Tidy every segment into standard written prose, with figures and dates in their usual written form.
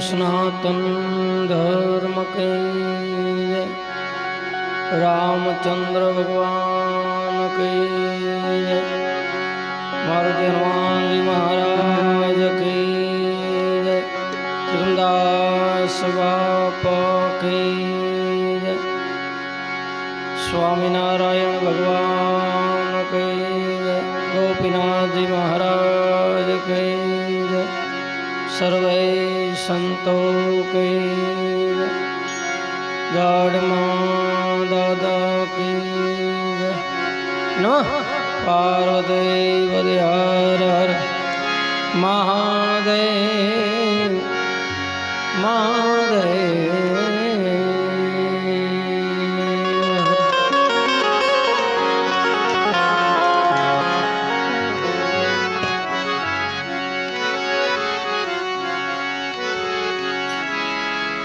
सनातन धर्म के जय, रामचंद्र भगवान के जय, मारुति हनुमान जी महाराज के जय, त्रिगुणदास बापा के जय, स्वामीनारायण भगवान के जय, गोपीनाथ जी महाराज के जय, सर्वे संतों के गाढ़मा दादा की जय, नमः पार्वती पते हर हर महादेव महादेव।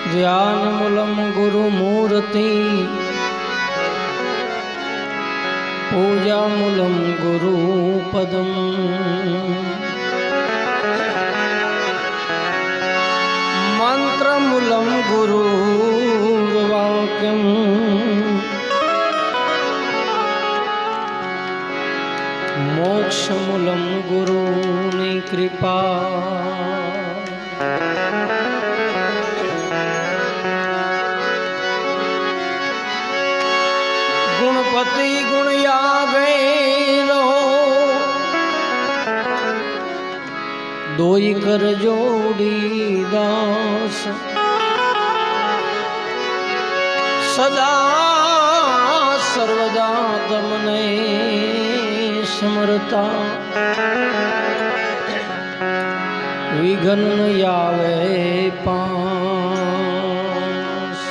ध्यानमूलं गुरुमूर्ति पूजामूलं गुरुपदम् मंत्रमूलं गुरुर्वाक्यम् मोक्षमूलं गुरुनि कृपा। गुणपति गुण यागे रहो, दोई कर जोड़ी दास, सदा सर्वदा तमने समरता, विघ्न न यावे पास।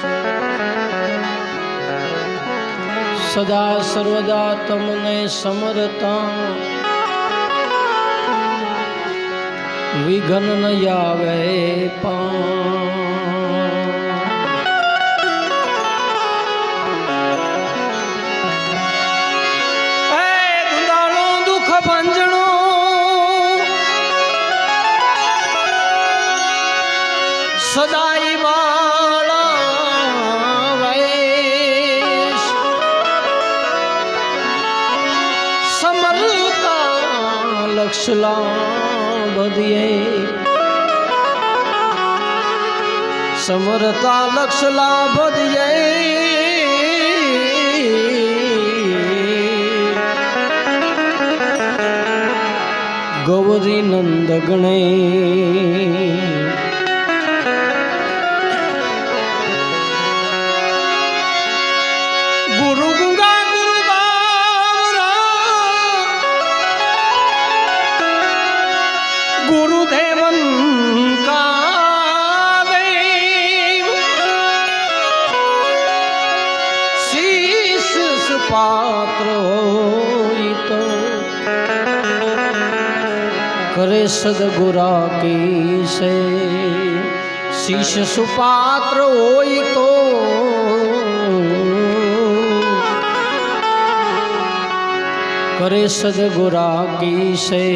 सदा सर्वदा तमने समरता, विघ्न न यावे पास। दुंदालो दुख भंजनो सदाई वाला समरता लक्ष्य लाभ दिए, समरता लक्ष्य लाभ दिए। गौरी नंद गणे गुरु गंगा गुरु बावरा गुरुदेवन का देव, शीश सुपात्र होई तो करे सदगुरा की से। शीश सुपात्र होई तो करे सदगुरा की से।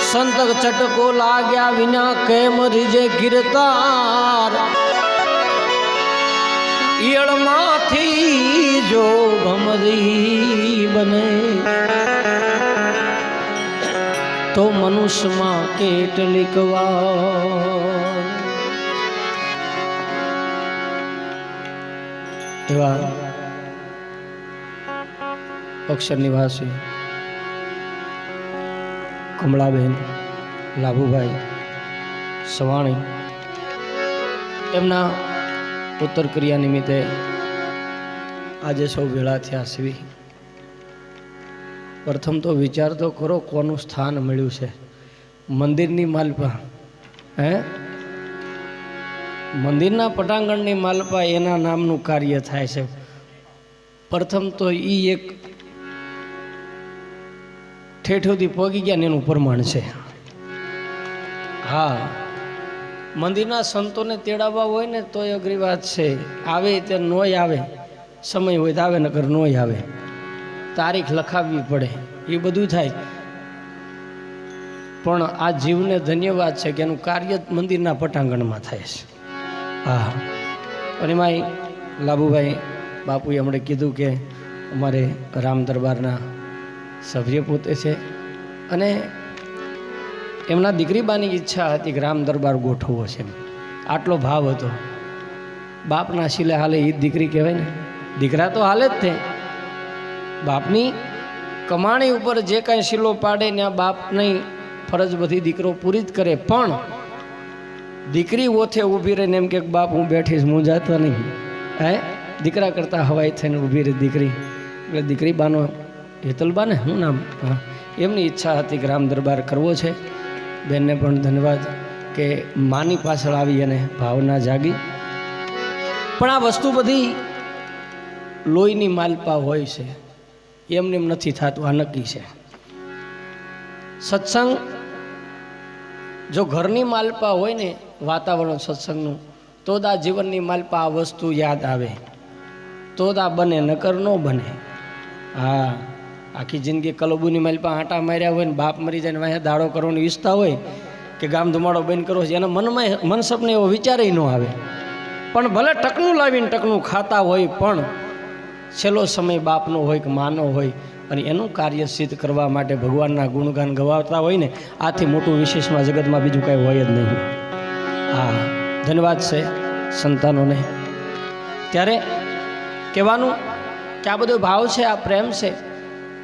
संत चटको लाग्या विना के मरीजे गिरतार, ईड़ माथी जो भमरी बने तो मनुष्य मां केटलिक વાર। એવા અક્ષર નિવાસી કમળાબેન લાભુભાઈ સવાણી એમના ઉત્તર ક્રિયા નિમિત્તે આજે સૌ ભેળા થયા છીએ। પ્રથમ તો વિચાર તો કરો કોનું સ્થાન મળ્યું છે, મંદિરની માલપા, હે મંદિરના પટાંગણની માલપા એના નામનું કાર્ય થાય છે। પ્રથમ તો એ એક ઠેઠોથી પગી ગયા ને એનું પ્રમાણ છે। હા, મંદિરના સંતોને તેડાવવા હોય ને તો અઘરી વાત છે, આવે તે નોય આવે, સમય હોય તો આવે નકર નોય આવે, તારીખ લખાવવી પડે, એ બધું થાય। પણ આ જીવને ધન્યવાદ છે કે એનું કાર્ય મંદિરના પટાંગણમાં થાય છે. હા, અને એમાંય લાભુભાઈ બાપુએ હમણાં કીધું કે અમારે રામ દરબારના સભ્ય પોતે છે અને એમના દીકરીબાની ઈચ્છા હતી કે રામ દરબાર ગોઠવવો છે. આટલો ભાવ હતો. બાપના શીલે હાલે એ દીકરી કહેવાય ને. દીકરા તો હાલે જ તે, બાપની કમાણી ઉપર જે કાંઈ શીલો પાડે ને આ બાપની ફરજ બધી દીકરો પૂરી જ કરે. પણ દીકરી ઓથે ઊભી રહીને એમ કે બાપ હું બેઠીશ, હું જાતો નહીં. હે, દીકરા કરતાં હવાઈ થઈને ઊભી રહી દીકરી. એટલે દીકરી બાનો હેતલબા ને શું નામ, એમની ઈચ્છા હતી કે રામ દરબાર કરવો છે. બેનને પણ ધન્યવાદ કે માની પાછળ આવી અને ભાવના જાગી. પણ આ વસ્તુ બધી લોહીની માલપા હોય છે, એમને એમ નથી થતું, આ નક્કી છે. સત્સંગ જો ઘરની માલપા હોય ને, વાતાવરણ સત્સંગનું, તો જ આ જીવનની માલપા આ વસ્તુ યાદ આવે, તો જ આ બને, નકર ન બને. હા, આખી જિંદગી કલબુની માલપા આંટા માર્યા હોય ને બાપ મરી જાય ને વાંહે દાડો કરવાની ઈચ્છતા હોય કે ગામ ધુમાડો બંધ કરવો છે, એના મનમાં મન સપને એવો વિચાર ન આવે. પણ ભલે ટકનું લાવીને ટકનું ખાતા હોય, પણ છેલ્લો સમય બાપનો હોય કે માનો હોય અને એનું કાર્ય સિદ્ધ કરવા માટે ભગવાનના ગુણગાન ગવાતા હોય ને, આથી મોટું વિશેષમાં જગતમાં બીજું કાંઈ હોય જ નહીં. હા, ધન્યવાદ છે સંતાનોને. ત્યારે કહેવાનું કે આ બધો ભાવ છે, આ પ્રેમ છે,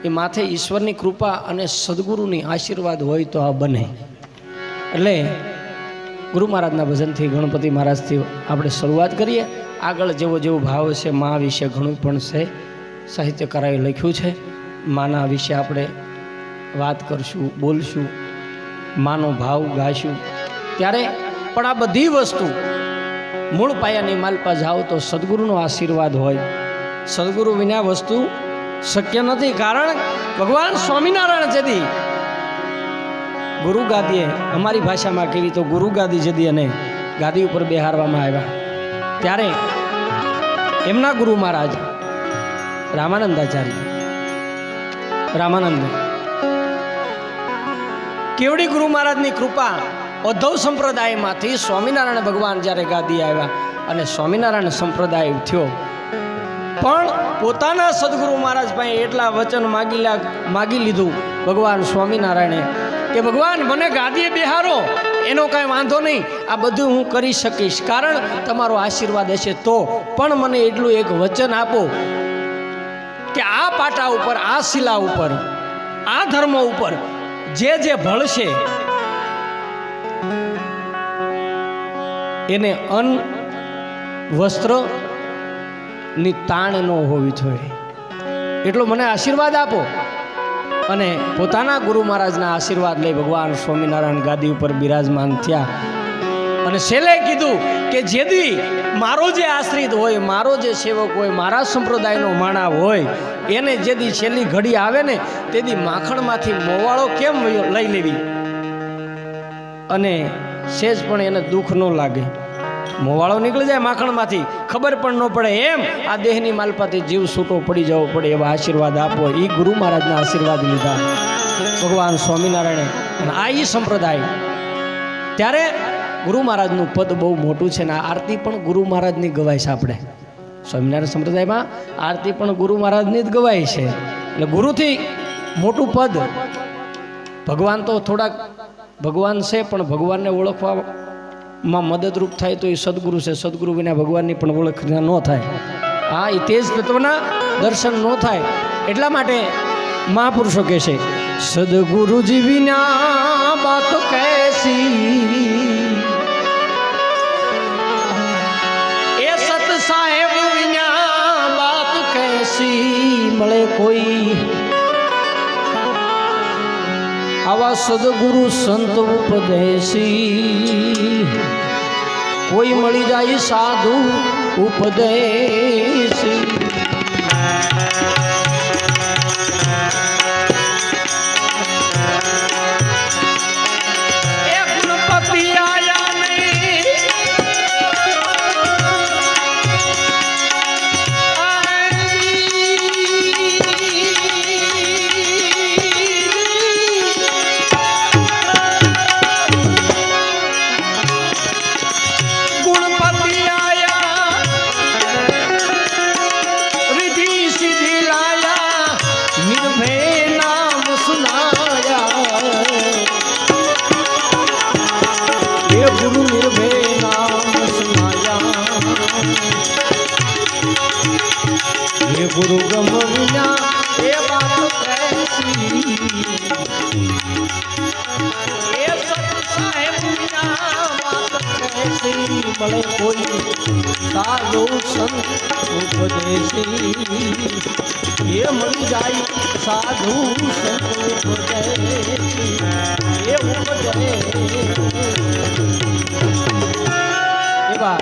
એ માથે ઈશ્વરની કૃપા અને સદગુરુની આશીર્વાદ હોય તો આ બને. એટલે ગુરુ મહારાજના ભજનથી, ગણપતિ મહારાજથી આપણે શરૂઆત કરીએ. આગળ જેવો જેવો ભાવ છે, મા વિશે ઘણું પણ છે, સાહિત્યકારોએ લખ્યું છે. માના વિશે આપણે વાત કરશું, બોલશું, માનો ભાવ ગાશું. ત્યારે પણ આ બધી વસ્તુ મૂળ પાયાની માલપા જાઓ તો સદગુરુનો આશીર્વાદ હોય. સદગુરુ વિના વસ્તુ શક્ય નથી. કારણ ભગવાન સ્વામિનારાયણ જદી ગુરુ ગાદીએ, અમારી ભાષામાં કેવી તો ગુરુ ગાદી જદી અને ગાદી ઉપર બેહારવામાં આવ્યા, ત્યારે એમના ગુરુ મહારાજ રામાનંદાચાર્ય, રામાનંદ કેવડી ગુરુ મહારાજની કૃપા, ઉદ્ધવ સંપ્રદાયમાંથી સ્વામિનારાયણ ભગવાન જ્યારે ગાદી આવ્યા અને સ્વામિનારાયણ સંપ્રદાય થયો, પણ પોતાના સદગુરુ મહારાજ પાસે એટલા વચન માગી લીધું ભગવાન સ્વામિનારાયણે કે ભગવાન મને ગાદીએ બેહારો, એનો કાંઈ વાંધો નહીં, આ બધું હું કરી શકીશ, કારણ તમારો આશીર્વાદ હશે તો. પણ મને એટલું એક વચન આપો કે આ પાટા ઉપર, આ શિલા ઉપર, આ ધર્મ ઉપર જે જે ભળશે એને અન્ન વસ્ત્ર ની તાણ ન હોવી જોઈએ, એટલો મને આશીર્વાદ આપો. અને પોતાના ગુરુ મહારાજના આશીર્વાદ લઈ ભગવાન સ્વામિનારાયણ ગાદી ઉપર બિરાજમાન થયા. અને છેલ્લે કીધું કે જેદી મારો જે આશ્રિત હોય, મારો જે સેવક હોય, મારા સંપ્રદાયનો માણા હોય, એને જેદી છેલ્લી ઘડી આવે ને, તેદી માખણમાંથી મોવાળો કેમ લઈ લેવી અને સેજ પણ એને દુઃખ ન લાગે. મોવાળો નીકળી જાય માખણમાંથી, ખબર પણ ન પડે, એમ આ દેહની માલપાથી જીવ છૂટો પડી જવો પડે, એવા આશીર્વાદ આપો. એ ગુરુ મહારાજના આશીર્વાદ લીધા ભગવાન સ્વામિનારાયણે, અને આ ઈ સંપ્રદાય. ત્યારે ગુરુ મહારાજનું પદ બહુ મોટું છે, ને આ આરતી પણ ગુરુ મહારાજની ગવાય છે. આપણે સ્વામિનારાયણ સંપ્રદાયમાં આરતી પણ ગુરુ મહારાજની જ ગવાય છે. એટલે ગુરુથી મોટું પદ. ભગવાન તો થોડાક ભગવાન છે, પણ ભગવાનને ઓળખવામાં મદદરૂપ થાય તો એ સદગુરુ છે. સદગુરુ વિના ભગવાનની પણ ઓળખ ન થાય. હા, એ તેજ તત્વના દર્શન ન થાય. એટલા માટે મહાપુરુષો કહે છે, સદગુરુજી વિના બાત કૈસી, એ સત સાહેબ વિના બાત કૈસી મળે કોઈ. આવા સદગુરુ સંત ઉપદેશી કોઈ મળી જાય સાધુ ઉપદેશી. गुरु गम विना ये बात कैसी, ये सत साहेब विना बात कैसी, મળે કોઈ સાધુ સંત ઉપદેશી, ये મળી જાય સાધુ સંત ઉપદેશી, ये ઉપદેશ એવા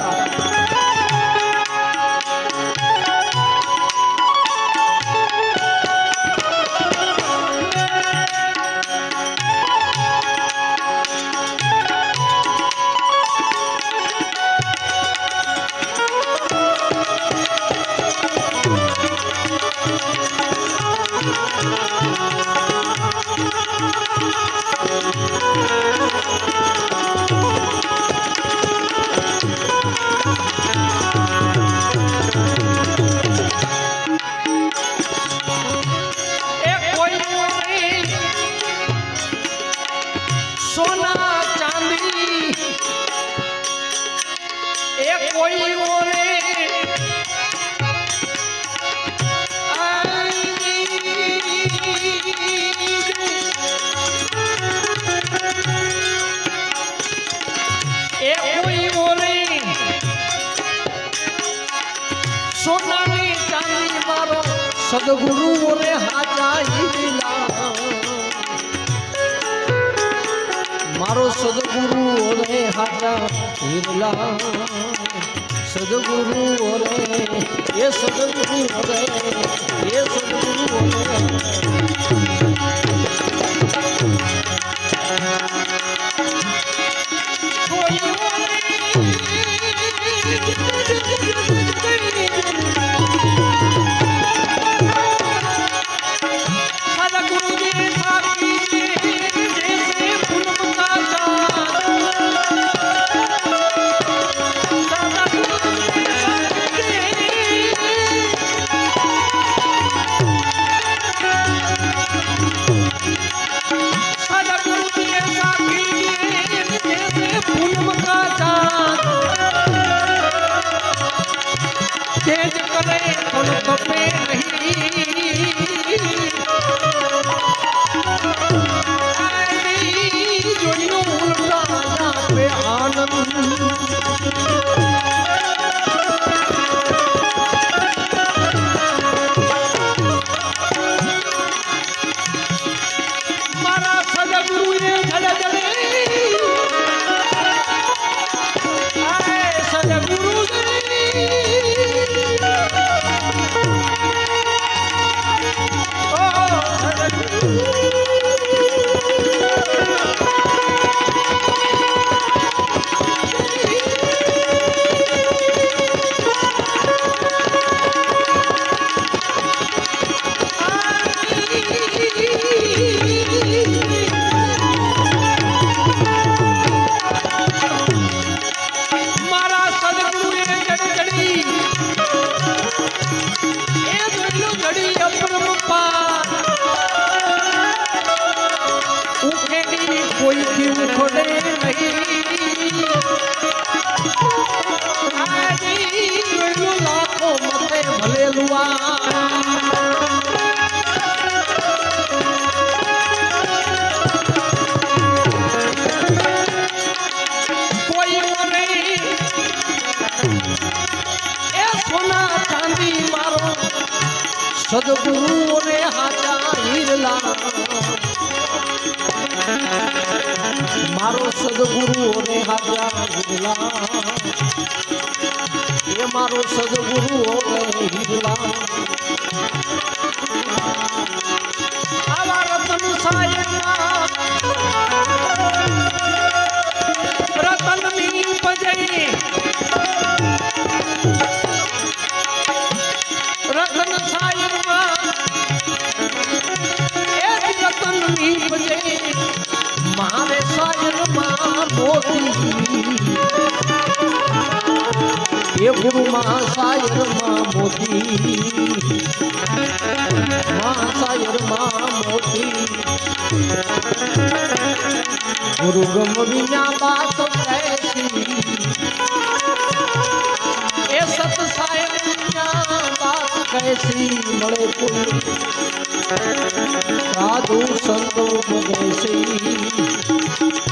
सदगुरु रे हाजा हिला, मारो सदगुरु रे हाजा हिला, सदगुरु रे ये सदगुरु रे ये सदगुरु सदगुरु रे हाजा हिरला, मारो सदगुरु रे हाजा हिरला, ये मारो सदगुरु रे हिरला, आवा रतन सायमा रतन नी बजई, रतन सायमा एक रतन नी बजई, मारे सायमा मोती, ये गुरु मां सायमा मोती, मां सायमा मोती, गुरु गम विना बात कैसी, ये सत सायमा बात એસી મળે કોઈ સાધુ સંતો ઉપદેશી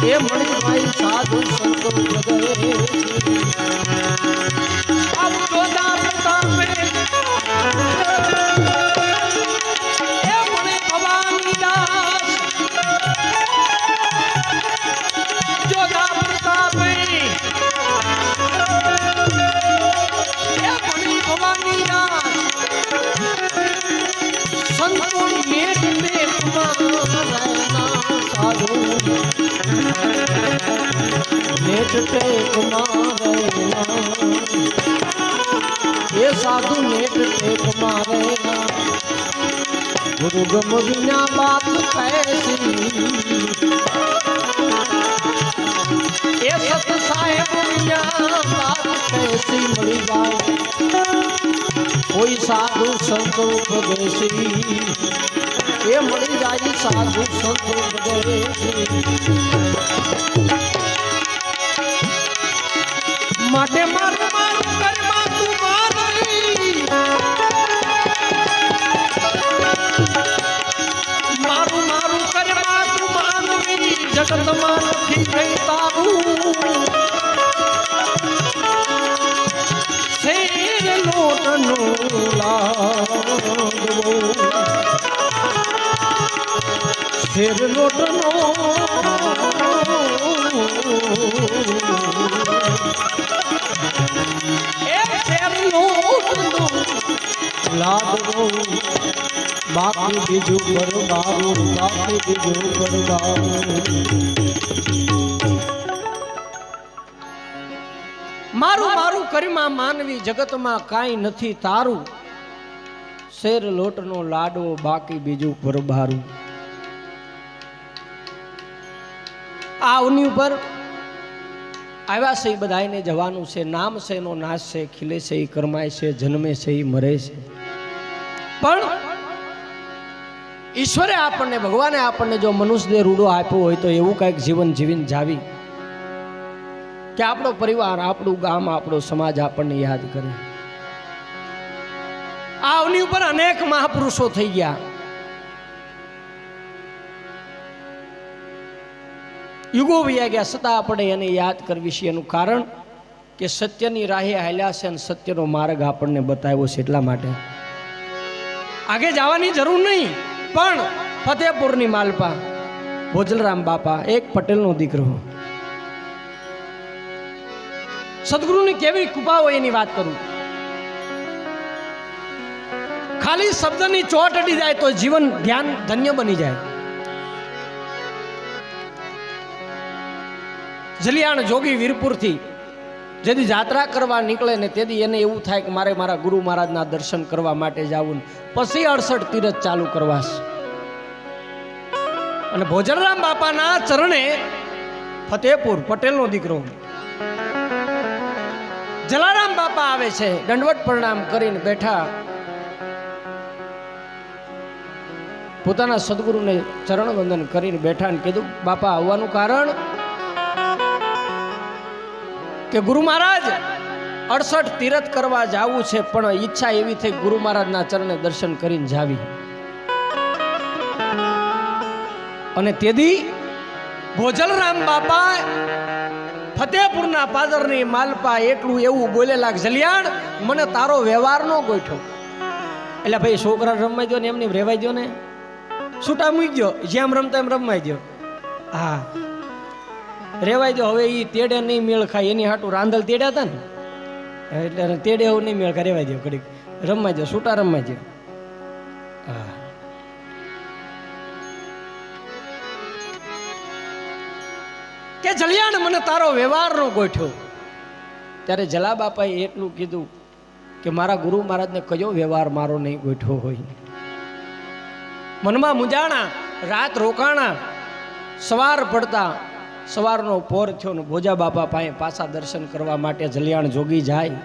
એ મણિભાઈ સાધુ સંતો ઉપદેશી ये साधु नेट टेक मारे गुरु गम बिना बात कैसी ये सत साहेब बिना बात कैसी मरी जाए कोई साधु संत उपदेशी ये मरी जाए साधु संत उपदेशी माटे मारू मारू कर मातू मारई मारू मारू कर मातू मानवी जगत मान थी गई तारू शेर लोटनो लाडवो शेर लोटनो लाडो बाकी बीजू बरबारू बाकी बीजू बरबारू मारू मारू करीमा मानवी जगत में काई नथी तारू शेर लोटनो लाडो बाकी बीजू बरबारू आवनी ऊपर આવ્યા છે બધાને જવાનું છે નામ છે એનો નાશ છે ખીલે છે એ કરમાય છે જન્મે છે એ મરે છે પણ ઈશ્વરે આપણને ભગવાને આપણને જો મનુષ્ય રૂડો આપ્યો હોય તો એવું કંઈક જીવન જીવીને જાવી કે આપણો પરિવાર આપણું ગામ આપણો સમાજ આપણને યાદ કરે આ અવની ઉપર અનેક મહાપુરુષો થઈ ગયા યુગો વયા ગયા છતાં આપણે એને યાદ કરવી છે એનું કારણ કે સત્યની રાહે હાલ્યા છે અને સત્યનો માર્ગ આપણને બતાવ્યો છે એટલા માટે આગે જવાની જરૂર નહીં પણ ફતેહપુરની માલપા ભોજલરામ બાપા એક પટેલનો દીકરો સદગુરુની કેવી કૃપા હોય એની વાત કરું ખાલી શબ્દની ચોટ અડી જાય તો જીવન ધ્યાન ધન્ય બની જાય જલિયાણ જોગી વીરપુરથી જેથી જાત્રા કરવા નીકળે ને તેથી એને એવું થાય કે મારે મારા ગુરુ મહારાજના દર્શન કરવા માટે જવું પછી 68 તીરથ ચાલુ કરવા અને ભોજલરામ બાપાના ચરણે ફતેહપુર પટેલનો દીકરો જલારામ બાપા આવે છે દંડવત પ્રણામ કરીને બેઠા પોતાના સદગુરુને ચરણ વંદન કરીને બેઠા અને કીધું બાપા આવવાનું કારણ કે ગુરુ મહારાજ 68 તીરથ કરવા જાવું છે પણ ઈચ્છા એવી થઈ ગુરુ મહારાજના ચરણે દર્શન કરીને જાવી અને તેથી ભોજલરામ બાપા ફતેહપુરના પાદરની માલપા એટલું એવું બોલેલા જલિયાણ મને તારો વ્યવહાર નો ગોઠ્યો એટલે ભાઈ છોકરા રમાઈ દો ને એમને રેવાઈ દો ને છૂટા મૂકી દો જેમ રમતા એમ રમાઈ દો હા રેવાઈ દો હવે એ તેડે નહીં મેળ ખાય એની હાટું રાંધલ તેડ્યા હતા ને એટલે તેડે એવું નહીં મેળ ખાય રેવાઈ દો ઘડીક રમાઈ દો છૂટા રમાઈ દો હા કે જલિયાણ મને તારો વ્યવહાર નો ગોઠ્યો ત્યારે જલા બાપાએ એટલું કીધું કે મારા ગુરુ મહારાજને કયો વ્યવહાર મારો નહીં ગોઠ્યો હોય મનમાં મુંજાણા રાત રોકાણા સવાર પડતા સવારનો પોર થયો ને ભોજા બાપા પાસે પાછા દર્શન કરવા માટે જલિયાણ જોગી જાય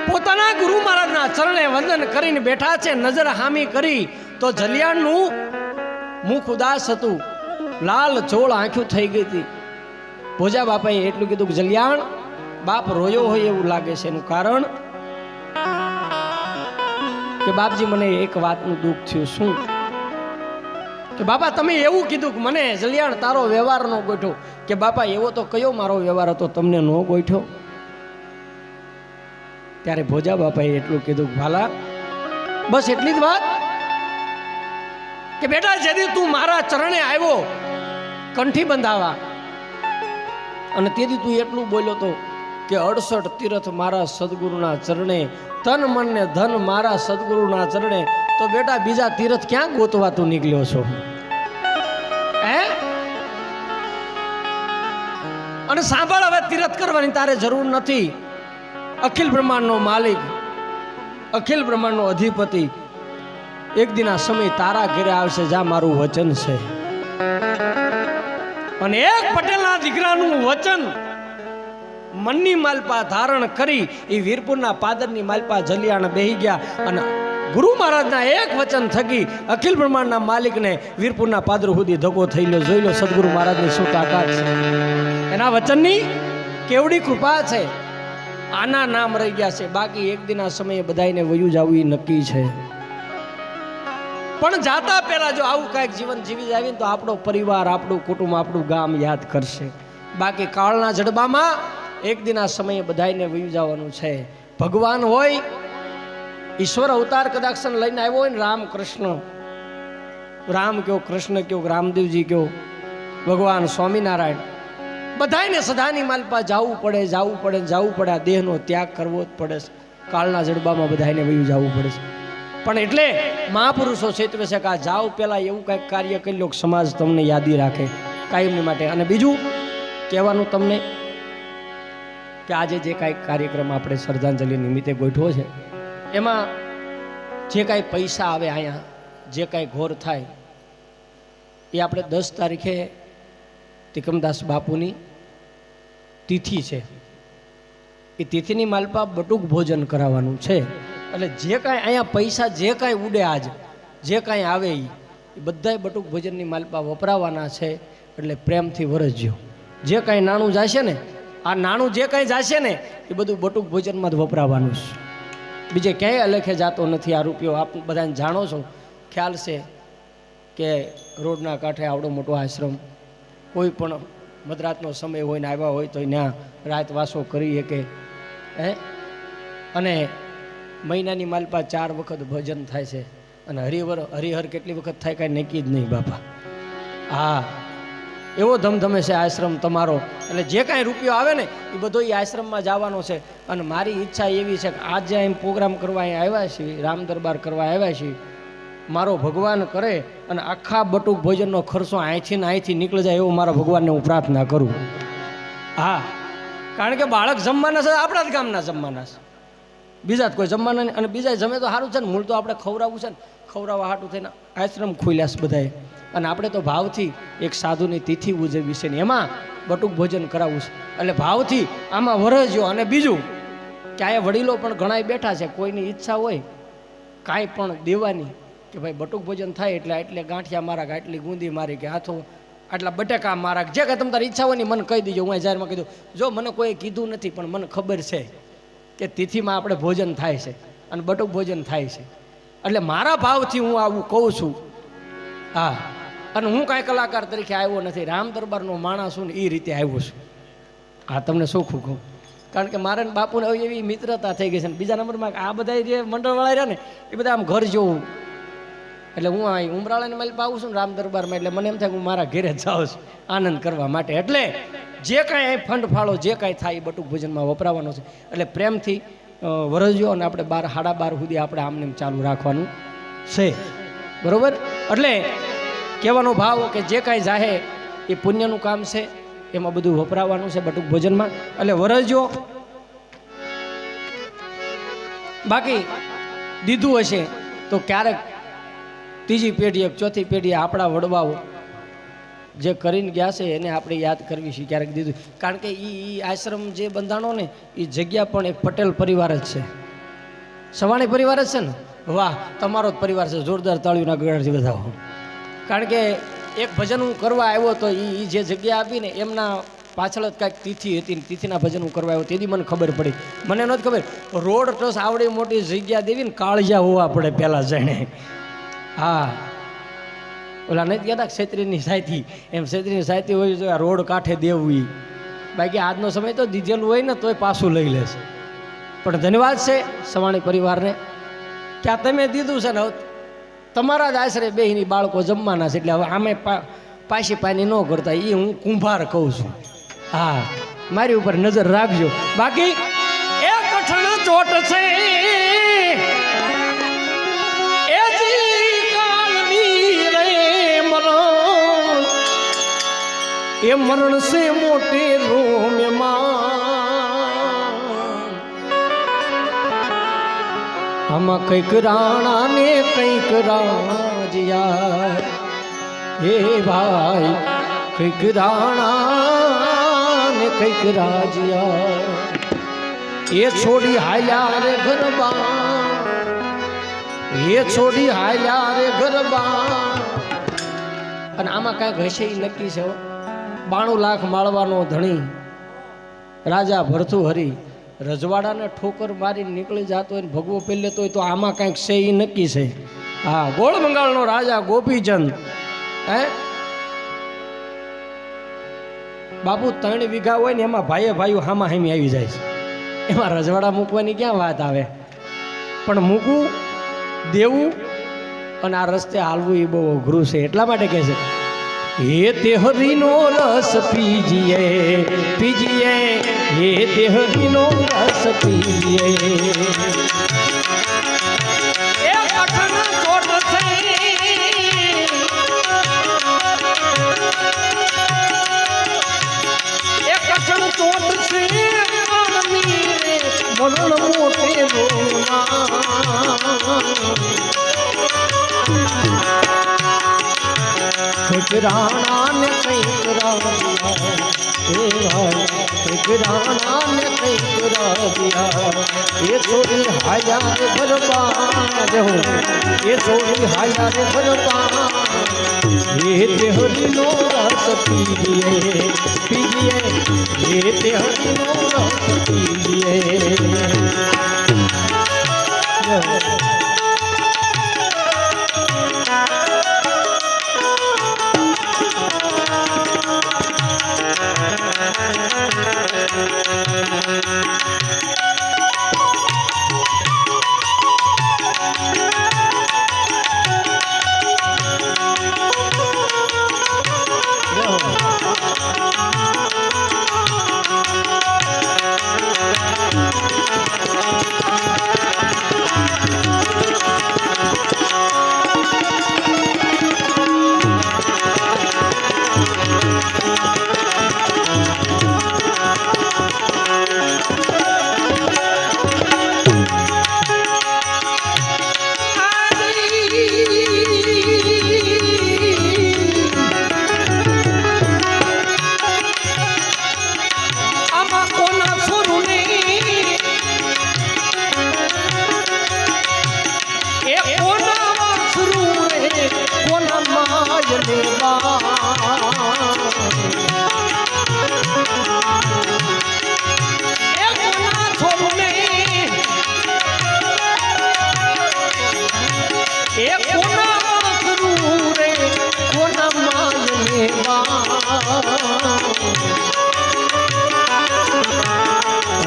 પોતાના ગુરુ મહારાજના ચરણે વંદન કરીને બેઠા છે નજર હામી કરી તો જલિયાણનું મુખ ઉદાસ હતું લાલ ચોળ આંખું થઈ ગઈ હતી ભોજા બાપાએ એટલું કીધું કે જલિયાણ બાપ રોયો હોય એવું લાગે છે એનું કારણ કે બાપજી મને એક વાતનું દુઃખ થયું. શું? કે બાપા તમે એવું કીધું કે મને જલિયાણ તારો વ્યવહાર નો ગોઠ્યો. કે બાપા એવો તો કયો મારો વ્યવહાર હતો તમને નો ગોઠ્યો? ત્યારે ભોજા બાપાએ એટલું કીધું ભાલા બસ એટલી જ વાત કે બેટા જેથી તું મારા ચરણે આવ્યો કંઠી બંધાવા અને તેથી તું એટલું બોલ્યો તો કે 68 તીર્થ મારા સદગુરુના ચરણે, તન મન ને ધન મારા સદગુરુના ચરણે, તો બેટા બીજા તીર્થ ક્યાં ગોતવા તું નીકળ્યો છો? હે? અને સાંભળ, હવે તીર્થ કરવાની તારે જરૂર નથી. અખિલ બ્રહ્માંડનો માલિક, અખિલ બ્રહ્માંડનો અધિપતિ એક દિન આ સમય તારા ઘરે આવશે, જા મારું વચન છે. અને એક પટેલના દીકરાનું વચન મનની માલપા ધારણ કરી એ વીરપુરના પાદરની માલપા જલિયાણ બેહી ગયા. અને ગુરુ મહારાજના એક વચન થકી અખિલ બ્રહ્માંડના માલિકને વીરપુરના પાદર સુધી ધક્કો થઈ લો. જોઈ લો સદગુરુ મહારાજની શું તાકાત છે, એના વચનની કેવડી કૃપા છે. આના નામ રહી ગયા છે, બાકી એક દિન આ સમયે બધાને વયું જવું એ નક્કી છે. પણ જાતા પહેલા જો આવું કાંઈક જીવન જીવી જાય તો આપણો પરિવાર, આપણું કુટુંબ, આપણું ગામ યાદ કરશે. બાકી કાળના જડબામાં એક દિન આ સમયે બધાને વયું જવાનું છે. ભગવાન હોય, ઈશ્વર અવતાર કદાચ લઈને આવ્યો હોય ને, રામ કૃષ્ણ, રામ કયો, કૃષ્ણ કયો, રામદેવજી કયો, ભગવાન સ્વામિનારાયણ, બધાને સદાની માલપા જવું પડે, જવું પડે, જવું પડે. આ દેહનો ત્યાગ કરવો જ પડે. કાળના જડબામાં બધાને વયું જવું પડે છે. પણ એટલે મહાપુરુષો ચેતવે છે કે આ જાઓ પહેલા એવું કંઈક કાર્ય કરી લો સમાજ તમને યાદી રાખે કાયમની માટે. અને બીજું કહેવાનું તમને કે આજે જે કાંઈ કાર્યક્રમ આપણે શ્રદ્ધાંજલિ નિમિત્તે ગોઠવો છે, એમાં જે કાંઈ પૈસા આવે, અહીંયા જે કાંઈ ઘોર થાય એ આપણે 10 તારીખે તિકમદાસ બાપુની તિથિ છે. એ તિથિની માલપા બટુક ભોજન કરાવવાનું છે. એટલે જે કાંઈ અહીંયા પૈસા જે કાંઈ ઉડે, આજ જે કાંઈ આવે એ બધાય બટુક ભોજનની માલપા વપરાવાના છે. એટલે પ્રેમથી વરસજો. જે કાંઈ નાણું જશે ને, આ નાણું જે કાંઈ જશે ને એ બધું બટુક ભોજનમાં જ વપરાવાનું છે. બીજે ક્યાંય અલેખે જાતો નથી. આ રૂપિયો આપ બધાને જાણો છો, ખ્યાલ છે કે રોડના કાંઠે આવડો મોટો આશ્રમ, કોઈ પણ મધરાતનો સમય હોય ને આવ્યા હોય તો ત્યાં રાત વાસો કરી શકે. અને મહિનાની માલપા 4 વખત ભજન થાય છે. અને હરિહર કેટલી વખત થાય કાંઈ નક્કી જ નહીં બાપા. હા, એવો ધમધમે છે આશ્રમ તમારો. એટલે જે કાંઈ રૂપિયો આવે ને એ બધો એ આશ્રમમાં જવાનો છે. અને મારી ઈચ્છા એવી છે કે આજે અહીં પ્રોગ્રામ કરવા અહીં આવ્યા છીએ, રામ દરબાર કરવા આવ્યા છીએ, મારો ભગવાન કરે અને આખા બટુક ભોજનનો ખર્ચો અહીંથી નીકળી જાય એવો મારા ભગવાનને હું પ્રાર્થના કરું. હા, કારણ કે બાળક જમવાના છે, આપણા જ ગામના જમવાના છે, બીજા જ કોઈ જમવાના નહીં. અને બીજા જમે તો સારું છે ને, મૂળ તો આપણે ખવડાવવું છે ને, ખવડાવવા હાટું થઈને આશ્રમ ખોલ્યા છે બધાએ. અને આપણે તો ભાવથી એક સાધુની તિથિ ઉજવવી છે ને એમાં બટુક ભોજન કરાવવું છે. એટલે ભાવથી આમાં વરસજો. અને બીજું કે અહીંયા વડીલો પણ ઘણા બેઠા છે, કોઈની ઈચ્છા હોય કાંઈ પણ દેવાની કે ભાઈ બટુક ભોજન થાય એટલે ગાંઠિયા મારા, આટલી ગુંદી મારી, કે હાથો આટલા બટેકા મારા, જે કાંઈ તમારી ઈચ્છા હોય ને મને કહી દીજો. હું જાહેરમાં કીધું, જો મને કોઈ કીધું નથી પણ મને ખબર છે કે તિથિમાં આપણે ભોજન થાય છે અને બટુક ભોજન થાય છે. એટલે મારા ભાવથી હું આવું કહું છું. હા, અને હું કાંઈ કલાકાર તરીકે આવ્યો નથી, રામ દરબારનો માણસ છું ને એ રીતે આવ્યો છું. હા, તમને ચોખ્ખું કહું, કારણ કે મારે બાપુને એવી મિત્રતા થઈ ગઈ છે. બીજા નંબરમાં આ બધા જે મંડળવાળા રહ્યા ને એ બધા આમ ઘર જેવું. એટલે હું અહીં ઉમરાળાની માલપા આવું છું ને રામ દરબારમાં, એટલે મને એમ થાય કે હું મારા ઘેરે જાઉં છું આનંદ કરવા માટે. એટલે જે કાંઈ અહીં ફંડ ફાળો જે કાંઈ થાય એ બટુક ભોજનમાં વપરાવાનો છે. એટલે પ્રેમથી વરસજો. અને આપણે 12 સાડા 12 સુધી આપણે આમને ચાલુ રાખવાનું છે, બરાબર? એટલે કહેવાનો ભાવ કે જે કાંઈ જાહે એ પુણ્યનું કામ છે, એમાં બધું વપરાવાનું છે બટુક ભોજનમાં. એટલે વરસજો. બાકી દીધું હશે તો ક્યારેક ત્રીજી પેઢી, ચોથી પેઢી આપણા વડવાઓ જે કરીને ગયા છે એને આપણે યાદ કરવી છે ક્યારેક દીધું. કારણ કે એ આશ્રમ જે બંધાણો ને એ જગ્યા પણ એક પટેલ પરિવાર જ છે, સવાણી પરિવાર જ છે ને. વાહ, તમારો જ પરિવાર છે. જોરદાર તાળીઓના ગળાથી વધાવો. કારણ કે એક ભજન હું કરવા આવ્યો તો એ જે જગ્યા આપીને એમના પાછળ જ કાંઈક તિથિ હતી ને તિથિના ભજન હું કરવા આવ્યો તેથી મને ખબર પડી. મને નહોતી ખબર રોડ ટ્રસ આવડી મોટી જગ્યા દેવી ને કાળજા હોવા પડે પહેલાં જાણે. હા ઓલા નથી કહેતા ક્ષેત્રીની સાયથી એમ ક્ષેત્રીની સાયથી હોય તો આ રોડ કાંઠે દેવું. બાકી આજનો સમય તો દીધેલું હોય ને તોય પાછું લઈ લેશે. પણ ધન્યવાદ છે સવાણી પરિવારને કે આ તમે દીધું છે ને તમારા જ આશરે બેહીની બાળકો જમવાના છે એટલે હવે આમે પાછી પાની ન કરતા એ હું કુંભાર કહું છું. હા મારી ઉપર નજર રાખજો. બાકી એ કઠણ ચોટ છે એ મરણ સે મોટે રોમ્યમાં આમાં કંઈક રાણા ને કંઈક રાજયા. હે ભાઈ કંઈક રાણા ને કંઈક રાજયા. એ છોડી હાલ્યા રે ગરબા એ છોડી હાલ્યા રે ગરબા. અને આમાં કાંઈક હશે એ નક્કી છે. 92 લાખ માળવાનો ધણી રાજા ભરથુહરી રજવાડાને ઠોકર મારી નીકળી જતો હોય ભગવો પહેરી લેતો હોય તો આમાં કાંઈક છે એ નક્કી છે. હા ગોળ બંગાળનો રાજા ગોપીચંદ હે બાપુ 3 વીઘા હોય ને એમાં ભાઈઓ હામા હામી આવી જાય છે. એમાં રજવાડા મૂકવાની ક્યાં વાત આવે. પણ મૂકવું દેવું અને આ રસ્તે હાલવું એ બહુ અઘરું છે. એટલા માટે કહે છે હે તે હરિનો રસ પીજીએ પીજીએ હે તે હરિનો રસ પીજીએ. એ કઠણ ચોટ છે એ કઠણ ચોટ છે મરણ મોટે કંઈક રાણા ને કંઈક રાજયા. કંઈક રાણા ને કંઈક રાજયા. એ છોડી હાયા રે ગરબા એ છોડી હાયા રે ગરબા. એ તે હરિનો રસ પીજીએ પીજીએ એ તે હરિનો રસ પીજીએ.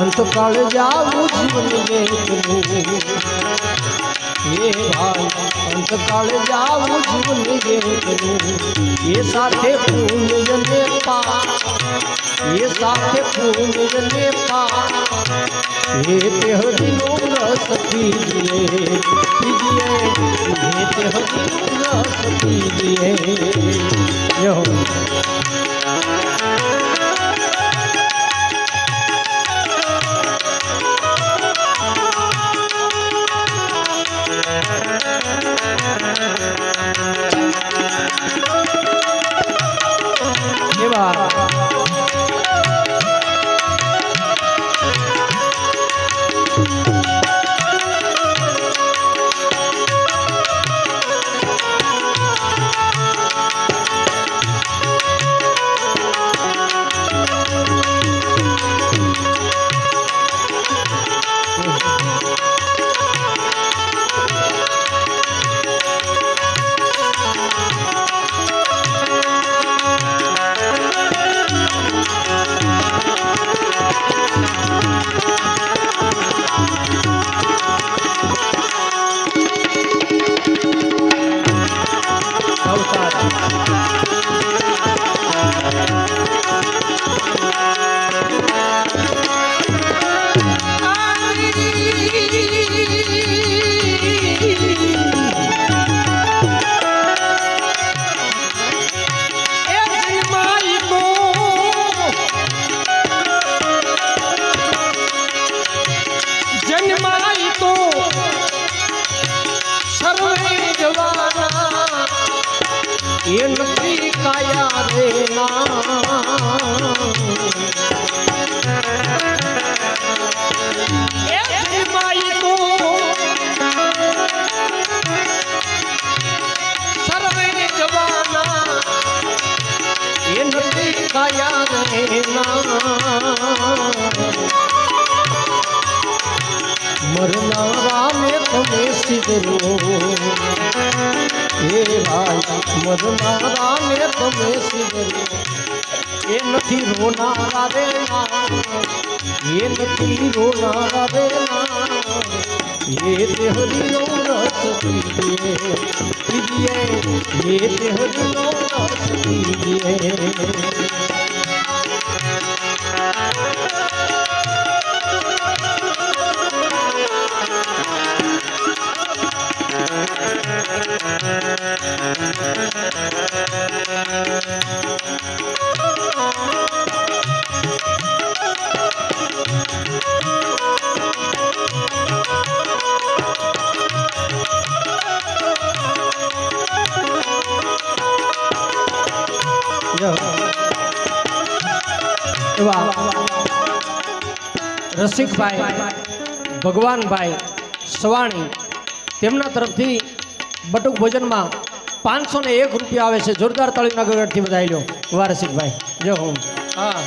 અંતકાળ જાવું જીવન વેચવું. હે ભાઈ અંતકાળ જાવું જીવન વેચવું. એ સાથે પુણ્યને પા એ સાથે પુણ્યને પા. હે તે હરિનો રસ પીજીએ પીજીએ હે તે હરિનો રસ પીજીએ. મરનારા ને તમે સિંગરો એ નથી રોનારા રે એ નથી રોનારા રે એ દેહરીનો રસ પીજીએ એ દેહરીનો રસ પીજીએ રસિકભાઈ ભગવાનભાઈ સવાણી તેમના તરફથી બટુક ભોજનમાં 501 રૂપિયા આવે છે. જોરદાર તાળીના ગગડથી વધાઈ લો. વાહ રસિકભાઈ જો હું હા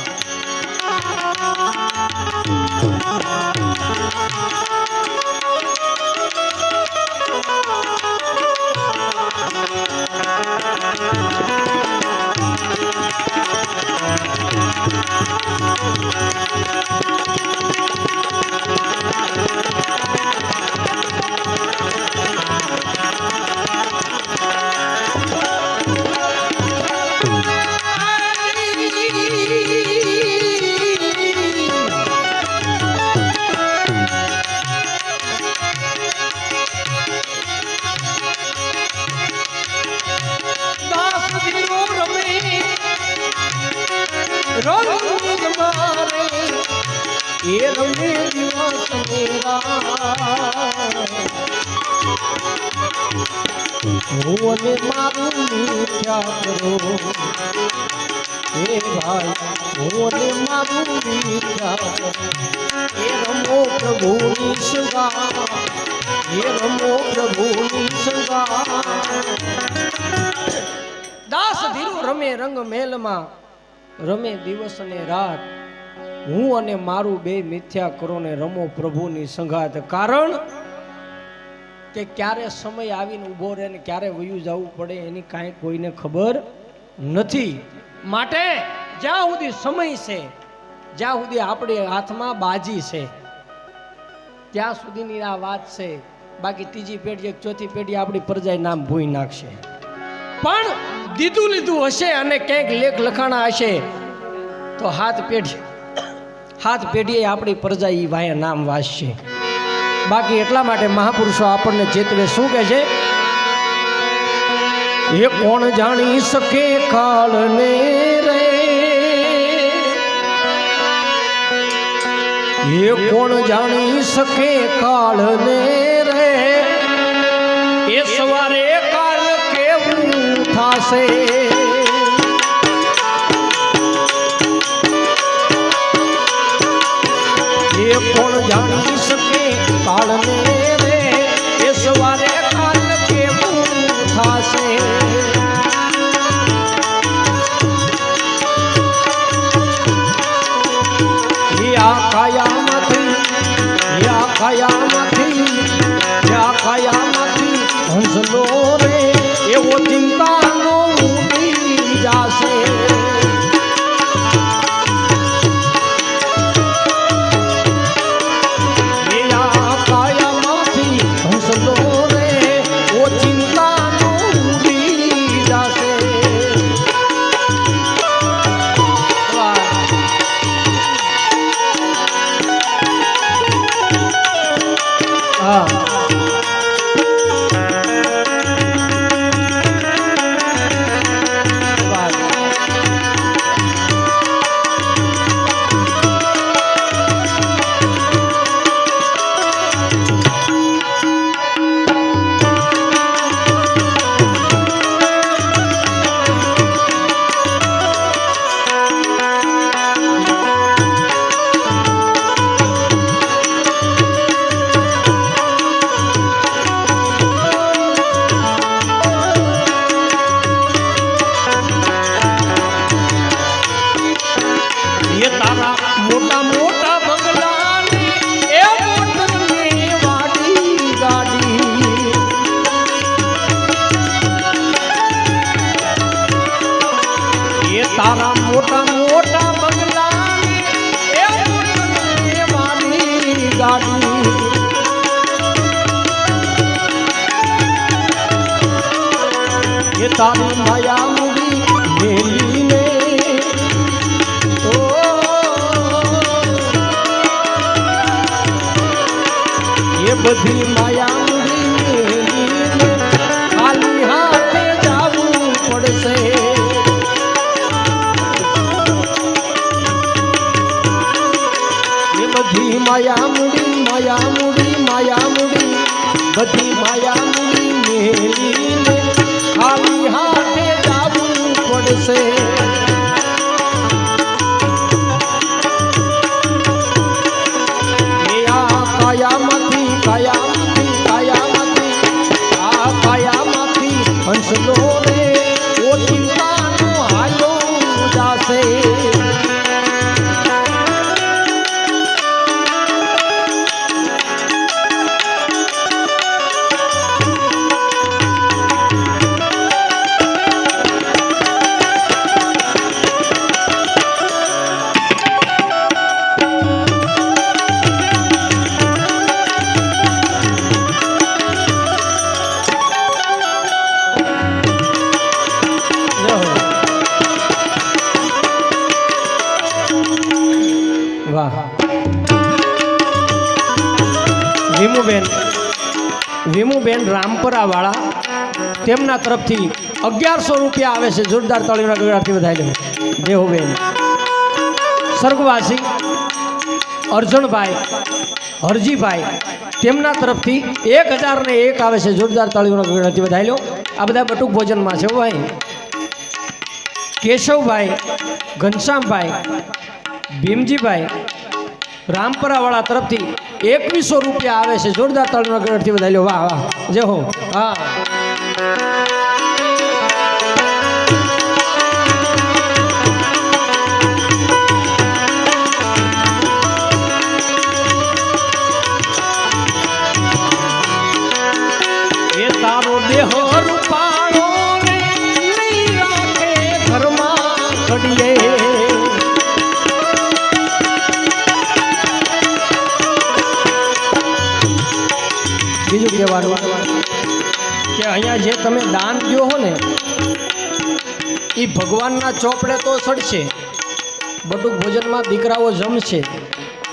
એ રમે દિવસ હું અને મારું મિથ્યા કરો હે ભાઈ હું અને મારું મિથ્યા એ રમો પ્રભુની સંગા એ રમો પ્રભુની સંગા દાસ ધીરુ રમે રંગ મેલમાં રમે દિવસ અને રાત હું અને મારું બે મિથ્યા કરો ને રમો પ્રભુની સંગાત. કારણ કે ક્યારે સમય આવીને ઊભો રહે ને ક્યારે વયું જવું પડે એની કાંઈ કોઈને ખબર નથી. માટે જ્યાં સુધી સમય છે જ્યાં સુધી આપણે હાથમાં બાજી છે ત્યાં સુધીની આ વાત છે. બાકી ત્રીજી પેઢી ચોથી પેઢી આપણી પ્રજાએ નામ ભૂઈ નાખશે. પણ દીધું લીધું હશે અને ક્યાંક લેખ લખાણા હશે તો હાથ પેઢીએ આપણી પ્રજા ઈ વાયા નામ વાસશે. બાકી એટલા માટે મહાપુરુષો આપણને ચેતવે શું કહે છે? એ કોણ જાણી શકે કાળને રે એ કોણ જાણી શકે કાળને રે એ સવારે કાળ કેવું થાશે એ કોણ જાણી શકે કાળને રે એ સવારે કાળ કેવું થાશે યા કાયામાંથી હંસલો રે એવો ચિંતાનો ઉડી જાશે મોટા મોટા બંગલા એ મારી ગાડી એ તારી માયા મૂડી મેલીને એ બધી માયા મૂડી મેલીને ખાલી હાથે જાવું પડશે એ બધી માયા મૂડી બધી માયા મૂડી મેલીને ખાલી હાથે જાવું પડશે કાયામાંથી હંસલો રે ઓ ચિંતાનો હાલો જાશે વીમુબેન રામપરા વાળા તેમના તરફથી 1100 રૂપિયા આવે છે જોરદાર તાળીઓના ગગડાથી વધાઈ લે દેહુબેન સ્વર્ગવાસી અર્જુનભાઈ હરજીભાઈ તેમના તરફથી 1001 આવે છે જોરદાર તાળીઓના ગગડાથી વધાઈ લો આ બધા બટુક ભોજનમાં છે ભાઈ કેશવભાઈ ઘનશ્યામભાઈ ભીમજીભાઈ રામપરાવાળા તરફથી 2100 રૂપિયા આવે છે જોરદાર તાળીઓના ગગડાથી વધાઈ લો વાહ વાહ જય હો હા તારો દેહ રૂપાળો રાખે ઘરમાં ઘડીએ બીજું કહેવાનું કે અહીંયા જે તમે દાન દો હો ને એ ભગવાનના ચોપડે તો સડશે બટુક ભોજનમાં દીકરાઓ જમશે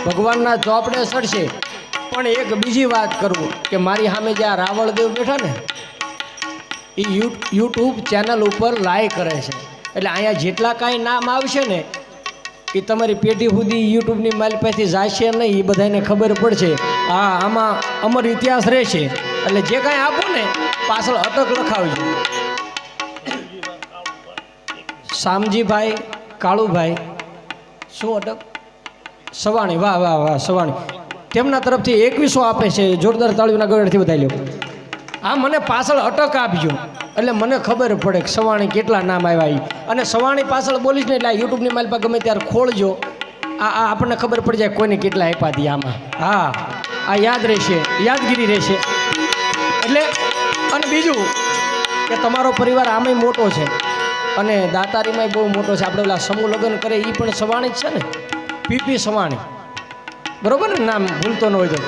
ભગવાનના ચોપડે સડશે પણ એક બીજી વાત કરું કે મારી સામે જે આ રાવળદેવ બેઠા ને એ યુટ્યુબ ચેનલ ઉપર લાઈક કરે છે એટલે અહીંયા જેટલા કાંઈ નામ આવશે ને એ તમારી પેઢી સુધી યુટ્યુબની માઇલ પાસેથી જશે નહીં એ બધાને ખબર પડશે હા આમાં અમર ઇતિહાસ રહેશે એટલે જે કાંઈ આપો ને પાછળ અટક લખાવજો શામજીભાઈ કાળુભાઈ શું અટક સવાણી વાહ વાહ વાહ સવાણી તેમના તરફથી 2100 આપે છે જોરદાર તાળીઓના ગગડાથી વધાઈ લો આ મને પાછળ અટક આપજો એટલે મને ખબર પડે કે સવાણી કેટલા નામ આવ્યા અને સવાણી પાછળ બોલીશ ને એટલે યુટ્યુબની માઇલ પર ગમે ત્યારે ખોલજો આ આપણને ખબર પડી જાય કોઈને કેટલા આપ્યા હતી આમાં હા આ યાદ રહેશે યાદગીરી રહેશે એટલે અને બીજું કે તમારો પરિવાર આમાંય મોટો છે અને દાતારીમાંય બહુ મોટો છે આપણે પેલા સમૂહ લગ્ન કરે એ પણ સવાણી જ છે ને પીપી સવાણી બરોબર ને નામ ભૂલતો ન હોય તો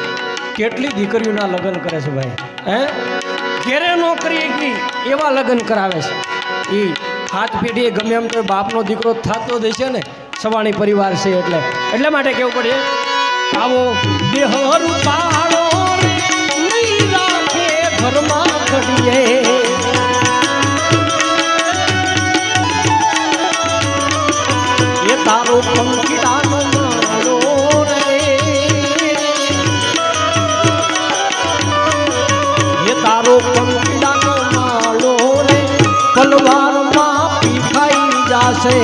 કેટલી દીકરીઓના લગ્ન કરે છે ભાઈ હે ઘેરે નોકરી એકલી એવા લગ્ન કરાવે છે એ હાથ પેઢીએ ગમે એમ તો બાપનો દીકરો થતો જ છે ને સવાણી પરિવાર છે એટલે માટે કેવું પડે આવો દેહ રૂપાળો નહીં રાખે ઘરમાં ઘડીએ એ તારો પંખીડાનો માળો રે એ તારો પંખીડાનો માળો રે પલવારમાં પીખાઈ જાશે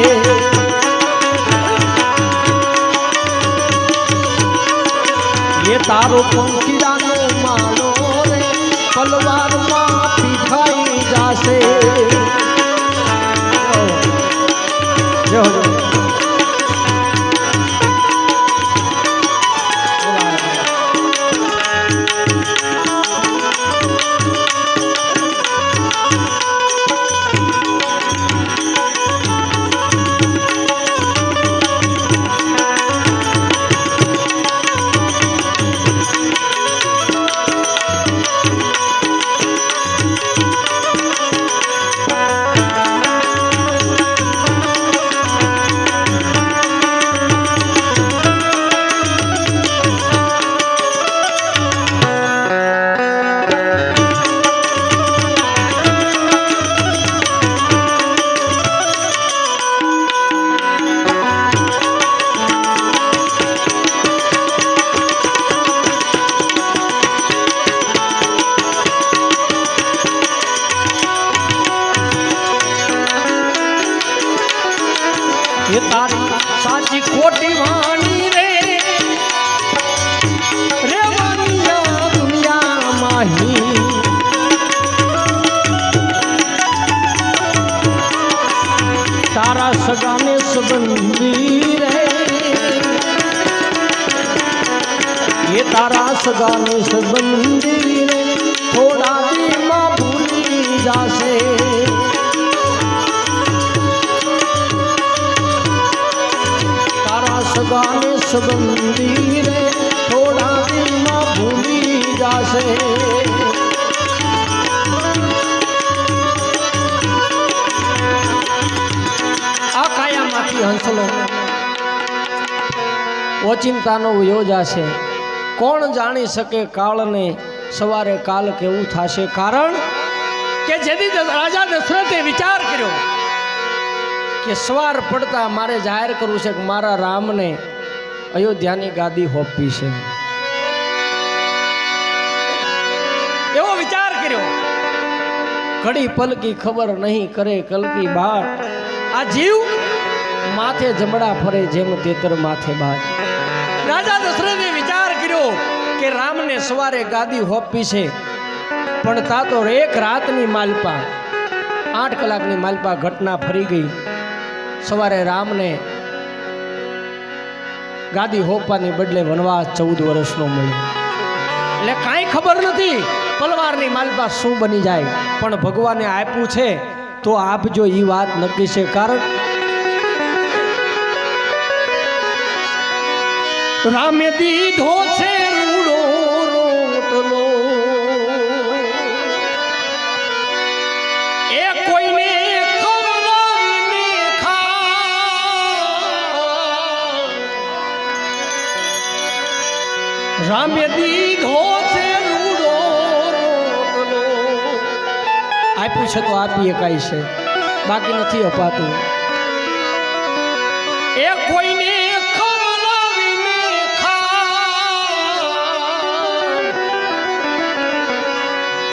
એ તારો પંખીડાનો માળો રે પલવારમાં પીખાઈ જાશે જો સગાને સંબંધી રે એ તારા સગાને સંબંધી રે થોડા દીમાં ભૂલી જાશે તારા સગાને સંબંધી રે થોડા દીમાં ભૂલી જાશે હંસલો ઓચિંતાનો યોજાશે કોણ જાણી શકે કાળને સવારે કાલ કેવું થશે કારણ કે જેથી રાજા દશરથે વિચાર કર્યો કે સવાર પડતા મારે જાહેર કરવું છે કે મારા રામને અયોધ્યાની ગાદી હોપવી છે એવો વિચાર કર્યો ઘડી પલકી ખબર નહીં કરે કલકી બાટ આ જીવ માથે જમડા ફરે જેમ તેતર માથે બાદ રાજા દશરથે વિચાર કર્યો કે રામને સવારે ગાદી હોપી છે પણ તા તો એક રાતની માલપા 8 કલાકની માલપા ઘટના ફરી ગઈ સવારે રામને ગાદી હોપવાની બદલે વનવાસ 14 વર્ષનો મળ્યો એટલે કાંઈ ખબર નથી તલવારની માલપા શું બની જાય પણ ભગવાને આપ્યું છે તો આપજો એ વાત નક્કી છે કારણ રામે દીધો છે રૂડો રોટલો એ કોઈને ખવડાવીને ખા રામે દીધો છે રૂડો રોટલો આપ્યું છે તો આપીએ કાંઈ છે બાકી નથી અપાતું એ કોઈને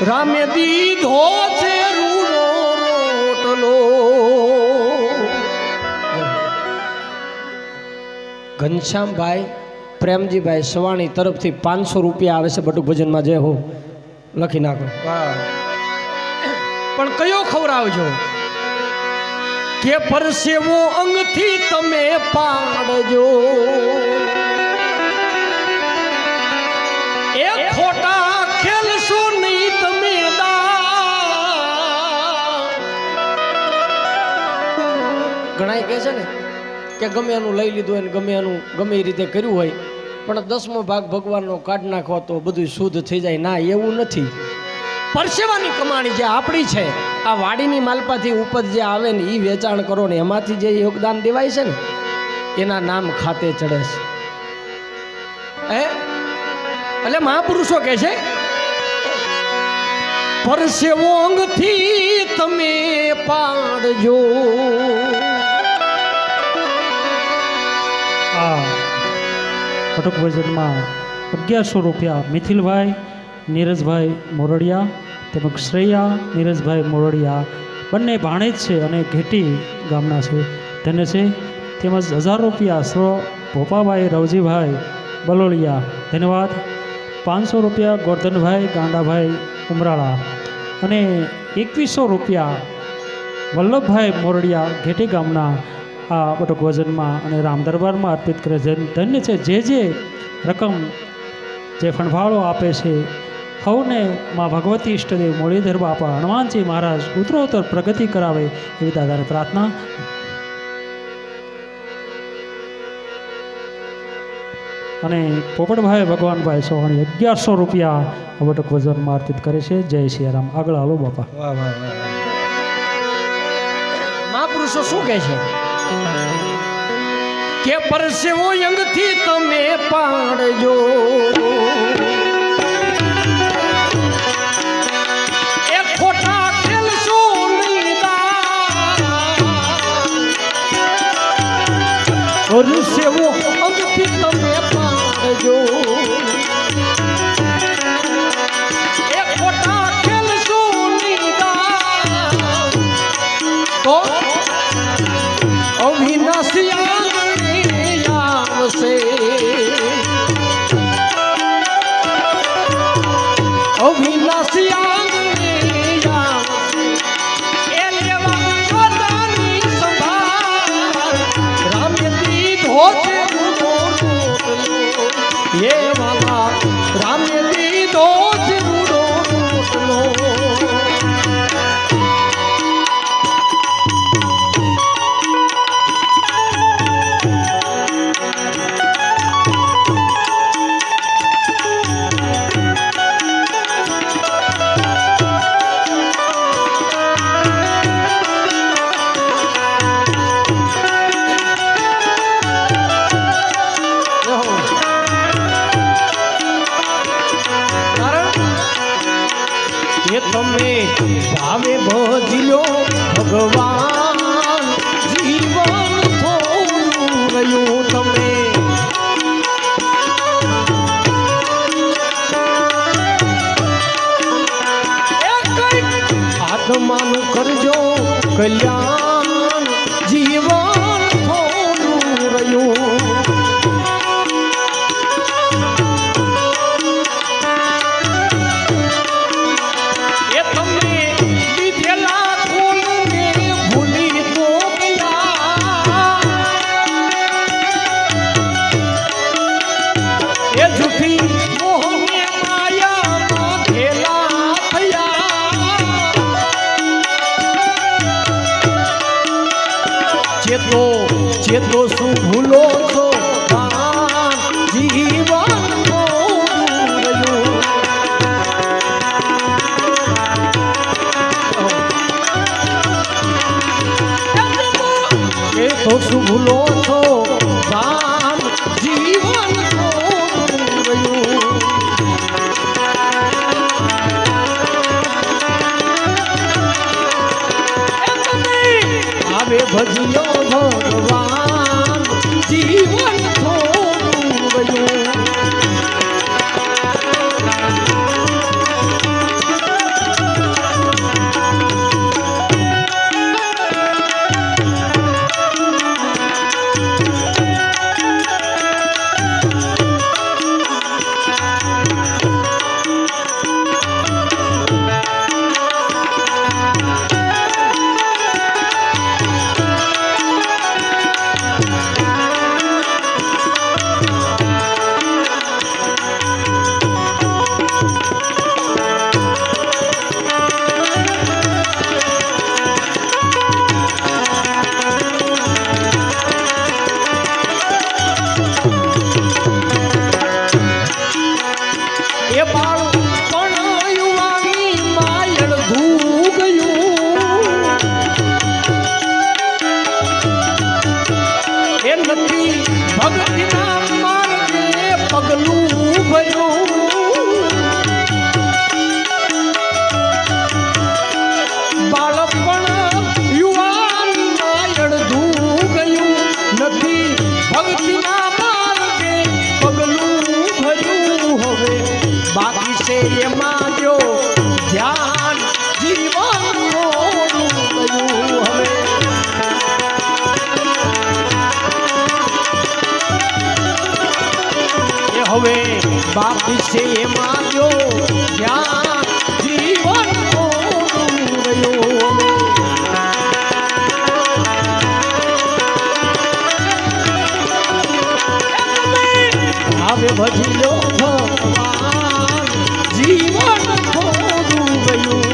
રામે દીધો છે રૂડો રોટલો ઘનશ્યામભાઈ પ્રેમજીભાઈ સવાણી તરફથી 500 રૂપિયા આવે છે બટુક ભજનમાં જે હો લખી નાખો પણ કયો ખવડાવજો કે પરસેવો અંગથી તમે પાડજો એ ખોટા ખેલશો નહીં તમે ઘણાય કહે છે ને કે ગમે એનું લઈ લીધું હોય ને ગમે એનું ગમે એ રીતે કર્યું હોય પણ 10મો ભાગ ભગવાનનો કાઢ નાખો તો બધું શુદ્ધ થઈ જાય ના એવું નથી પરસેવાની કમાણી જે આપણી છે આ વાડીની માલપાથી ઉપજ જે આવે ને એ વેચાણ કરો ને એમાંથી જે યોગદાન દેવાય છે ને એના નામ ખાતે ચડે છે એટલે મહાપુરુષો કહે છે પરસેવો અંગથી તમે પાડજો કટક ભજનમાં 1100 રૂપિયા મિથિલભાઈ નીરજભાઈ મોરડિયા તેમજ શ્રેયા નીરજભાઈ મોરડિયા બંને ભાણેજ છે અને ઘેટી ગામના છે તેને છે તેમજ 1000 રૂપિયા સ્વ ભોપાભાઈ રવજીભાઈ બલોળિયા ધન્યવાદ 500 રૂપિયા ગોરધનભાઈ ગાંડાભાઈ ઉમરાળા અને 2100 રૂપિયા વલ્લભભાઈ મોરડિયા ઘેટી ગામના આ બટુક વજનમાં અને રામ દરબારમાં અર્પિત કરે છે ધન્ય છે જે રકમ જે ફંડફાળો આપે છે સૌને માં ભગવતી ઈષ્ટદેવ મોળીધર બાપા હનુમાનજી મહારાજ ઉત્તરોત્તર પ્રગતિ કરાવે એવી દાદાને પ્રાર્થના અને પોપટભાઈ ભગવાનભાઈ સોહાણી 1100 રૂપિયા બટુક વજનમાં અર્પિત કરે છે જય સિયારામ આગળ હાલો બાપા મહાપુરુષો શું કહે છે કે પરસેવો અંગથી તમે પાડજો એ ખોટા ખેલશો નહીં પરસેવો અંગથી તમે પાડજો એ ખોટા ખેલશો નહીં તો અવિનાશી અવિનાશી ये वाला राम दीदो जरूरो टोटलो તમે ભાવે ભજ્યો ભગવાન જીવન થોડું રહ્યું તમે આત્માનું કરજો કલ્યાણ જીવન થોડું રહ્યું ચેતો શું ભૂલો છો જીવન ચેતો શું ભૂલો છો જીવન આવે ભજ્યો ભગવાન જીવન થોડું રહ્યું એમાં જો ધ્યાન જીવન હવે બાકી છે એમાં જો ધ્યાન જીવન રહ્યું હવે ભજી લો ભગવાન જીવન થોડું ગયું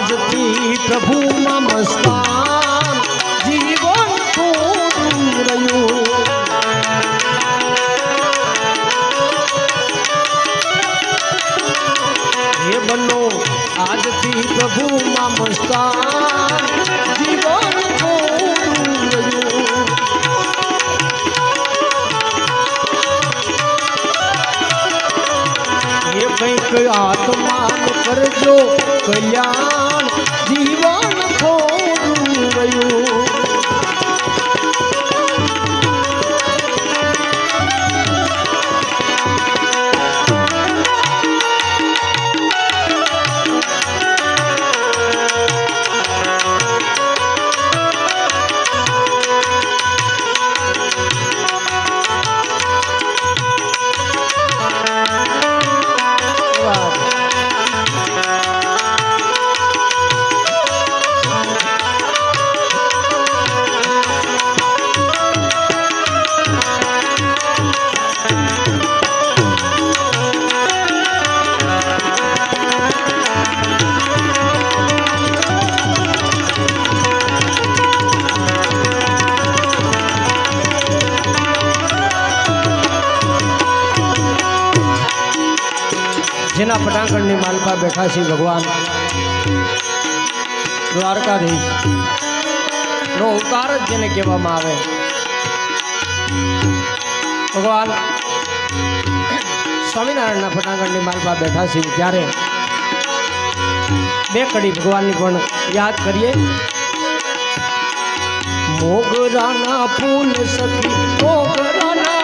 આજથી પ્રભુમાં મસ્તાન જીવન થોડું રહ્યું. હે બનો આજથી પ્રભુમાં મસ્તાન જીવન થોડું રહ્યું. એ કંઈક આત્માન કરજો કલ્યાણ જીવન થોડું રહ્યું. જેના પટાંગણની માલપા બેઠા છે ભગવાન દ્વારકાધીશ નો અવતાર જ જેને કહેવામાં આવે. ભગવાન સ્વામિનારાયણના પટાંગણની માલપા બેઠા છે ત્યારે બે કડી ભગવાનની પણ યાદ કરીએ. મોગરાના ફૂલ સખી મોગરાના